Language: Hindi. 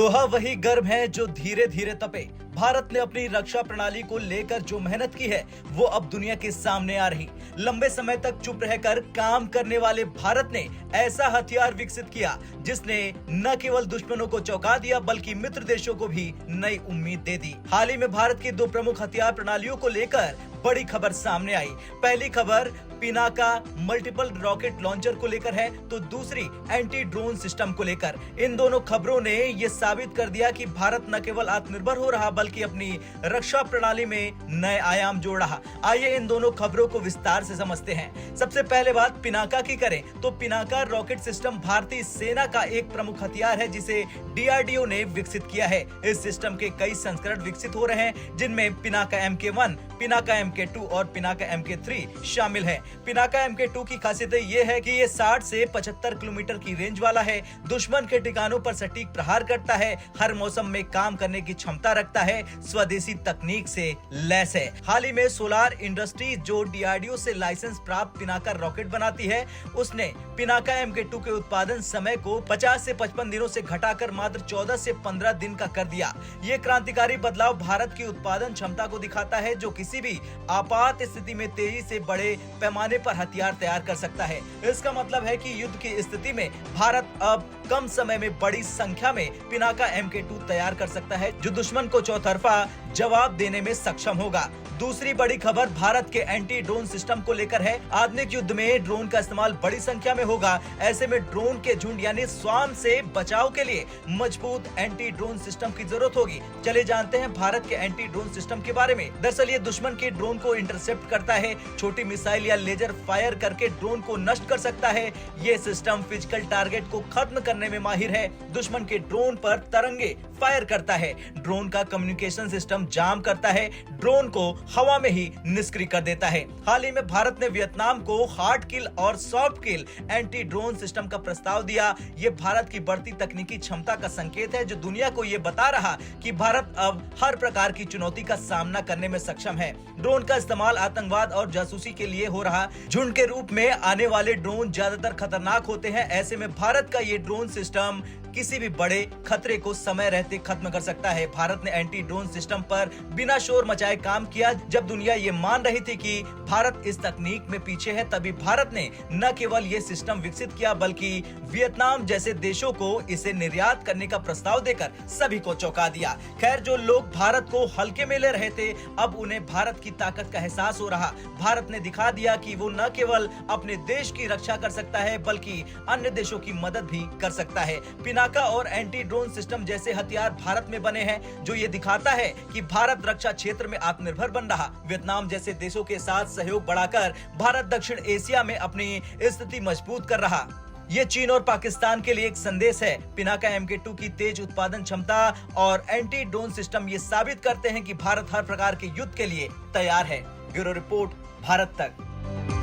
लोहा वही गर्म है जो धीरे धीरे तपे। भारत ने अपनी रक्षा प्रणाली को लेकर जो मेहनत की है वो अब दुनिया के सामने आ रही। लंबे समय तक चुप रहकर काम करने वाले भारत ने ऐसा हथियार विकसित किया जिसने न केवल दुश्मनों को चौंका दिया बल्कि मित्र देशों को भी नई उम्मीद दे दी। हाल ही में भारत की दो प्रमुख हथियार प्रणालियों को लेकर बड़ी खबर सामने आई। पहली खबर पिनाका मल्टीपल रॉकेट लॉन्चर को लेकर है तो दूसरी एंटी ड्रोन सिस्टम को लेकर। इन दोनों खबरों ने ये साबित कर दिया कि भारत न केवल आत्मनिर्भर हो रहा बल्कि अपनी रक्षा प्रणाली में नए आयाम जोड़ रहा। आइए इन दोनों खबरों को विस्तार से समझते हैं। सबसे पहले बात पिनाका की करें तो पिनाका रॉकेट सिस्टम भारतीय सेना का एक प्रमुख हथियार है जिसे DRDO ने विकसित किया है। इस सिस्टम के कई संस्करण विकसित हो रहे हैं जिनमें पिनाका MK1, पिनाका MK2 और पिनाका MK3 शामिल है। पिनाका MK2 की खासियत ये है कि ये 60 से 75 किलोमीटर की रेंज वाला है, दुश्मन के ठिकानों पर सटीक प्रहार करता है, हर मौसम में काम करने की क्षमता रखता है, स्वदेशी तकनीक से लैस है। हाल ही में सोलार इंडस्ट्रीज जो DRDO से लाइसेंस प्राप्त पिनाका रॉकेट बनाती है उसने पिनाका MK2 के उत्पादन समय को 50 से 55 दिनों से घटाकर मात्र 14 से 15 दिन का कर दिया। ये क्रांतिकारी बदलाव भारत की उत्पादन क्षमता को दिखाता है जो किसी भी आपात स्थिति में तेजी से बड़े पैमाने पर हथियार तैयार कर सकता है। इसका मतलब है कि युद्ध की स्थिति में भारत अब कम समय में बड़ी संख्या में पिनाका MK2 तैयार कर सकता है जो दुश्मन को चौतरफा जवाब देने में सक्षम होगा। दूसरी बड़ी खबर भारत के एंटी ड्रोन सिस्टम को लेकर है। आधुनिक युद्ध में ड्रोन का इस्तेमाल बड़ी संख्या में होगा। ऐसे में ड्रोन के झुंड यानी स्वार्म से बचाव के लिए मजबूत एंटी ड्रोन सिस्टम की जरूरत होगी। चलिए जानते हैं भारत के एंटी ड्रोन सिस्टम के बारे में। दरअसल ये दुश्मन के ड्रोन को इंटरसेप्ट करता है, छोटी मिसाइल या लेजर फायर करके ड्रोन को नष्ट कर सकता है। ये सिस्टम फिजिकल टारगेट को खत्म करने में माहिर है, दुश्मन के ड्रोन पर तरंगे फायर करता है, ड्रोन का कम्युनिकेशन सिस्टम जाम करता है, ड्रोन को हवा में ही निष्क्रिय कर देता है। हाल ही में भारत ने वियतनाम को हार्ड किल और सॉफ्ट किल एंटी ड्रोन सिस्टम का प्रस्ताव दिया। ये भारत की बढ़ती तकनीकी क्षमता का संकेत है जो दुनिया को ये बता रहा कि भारत अब हर प्रकार की चुनौती का सामना करने में सक्षम है। ड्रोन का इस्तेमाल आतंकवाद और जासूसी के लिए हो रहा। झुंड के रूप में आने वाले ड्रोन ज्यादातर खतरनाक होते हैं। ऐसे में भारत का ये ड्रोन सिस्टम किसी भी बड़े खतरे को समय रहते खत्म कर सकता है। भारत ने एंटी ड्रोन सिस्टम पर बिना शोर मचाए काम किया। जब दुनिया ये मान रही थी कि भारत इस तकनीक में पीछे है तभी भारत ने न केवल ये सिस्टम विकसित किया बल्कि वियतनाम जैसे देशों को इसे निर्यात करने का प्रस्ताव देकर सभी को चौंका दिया। खैर जो लोग भारत को हल्के में ले रहे थे अब उन्हें भारत की ताकत का एहसास हो रहा। भारत ने दिखा दिया कि वो न केवल अपने देश की रक्षा कर सकता है बल्कि अन्य देशों की मदद भी कर सकता है। पिनाका और एंटी ड्रोन सिस्टम जैसे हथियार भारत में बने हैं जो ये दिखाता है कि भारत रक्षा क्षेत्र में आत्मनिर्भर बन रहा। वियतनाम जैसे देशों के साथ सहयोग बढ़ाकर भारत दक्षिण एशिया में अपनी स्थिति मजबूत कर रहा। ये चीन और पाकिस्तान के लिए एक संदेश है। पिनाका MK2 की तेज उत्पादन क्षमता और एंटी ड्रोन सिस्टम ये साबित करते हैं कि भारत हर प्रकार के युद्ध के लिए तैयार है। ब्यूरो रिपोर्ट, भारत तक।